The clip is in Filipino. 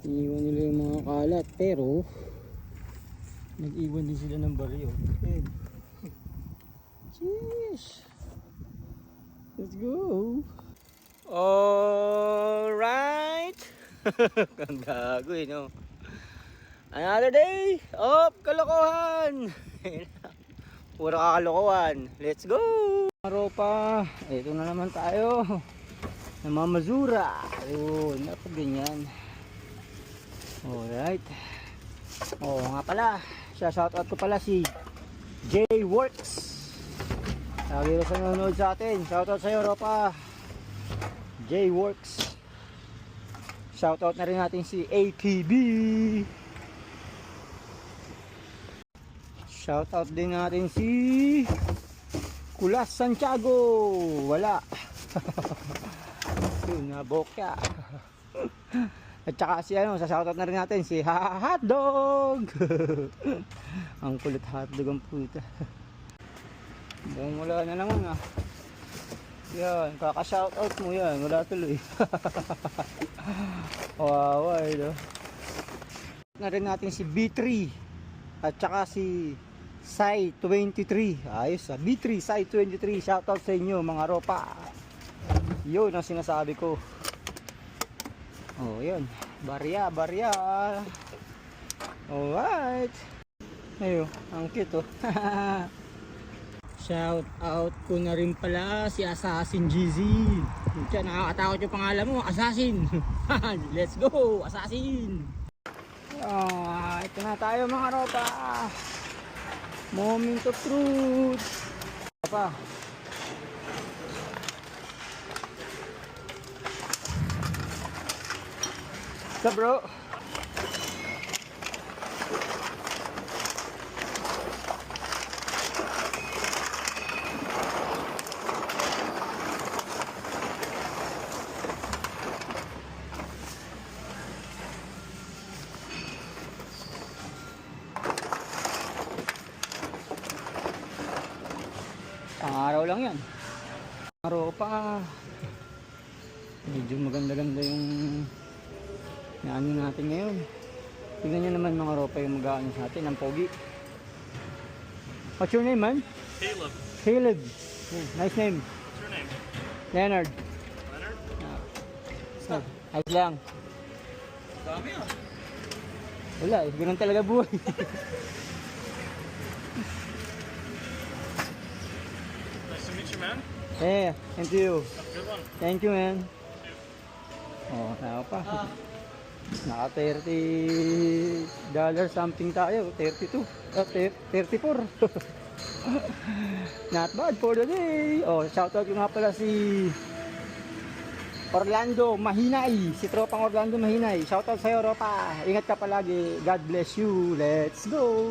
Iniwan nila yung mga kalat, pero nag-iwan din sila ng baryo. Ayan. Jeez. Let's go. Alright. Ang gago eh, no? Another day of kalokohan. Puro kakalokohan. Let's go. Ropa. Ito na naman tayo. Namamazura. Ayun, dapat ganyan. Alright. Oo nga pala. Shoutout ko pala si J-Works. Lagi na sa nanonood sa atin. Shoutout sa'yo, Ropa. J-Works. Shoutout na rin natin si ATB. Shoutout din natin si Kulas Santiago. Wala. Yun na boka. At saka si ano, sa shoutout na rin natin si Hotdog. Ang kulit hotdog ang puta. Wala na naman ah. Yan, kaka-shoutout mo yan. Wala tuloy. Wawa ito. Na rin natin si B3 at saka si Sai 23. Ayos ah. B3, Sai 23. Shoutout sa inyo mga ropa. Yun ang sinasabi ko. Oh, yun. Barya, barya. Alright. Ayun, ang cute oh. Shout out ko na rin pala si Assassin GZ. Diyan, nakakatakot yung pangalan mo, Assassin. Let's go, Assassin. Ito na tayo mga ropa. Moment of truth. Pa. What's up, bro? Pang-araw lang yan. Araw pa. Medyo maganda-ganda yung naano natin ngayon. Tignan nyo naman mga ropa yung mag-aano sa atin. Ang pogi. What's your name, man? Caleb. Caleb. Oh, nice name. What's your name? Leonard. Leonard? Ayos lang. Dami ah. Wala eh. Ganun talaga buhay. Nice to meet you, man. Yeah, thank you. Have a good one. Thank you, man. Oh, tao pa. Naka $30 something tayo. 32. 34. Not bad for the day. Oh, shoutout ko nga pala si Orlando Mahinay. Si tropang Orlando Mahinay. Shoutout sa'yo, Ropa. Ingat ka palagi. God bless you. Let's go.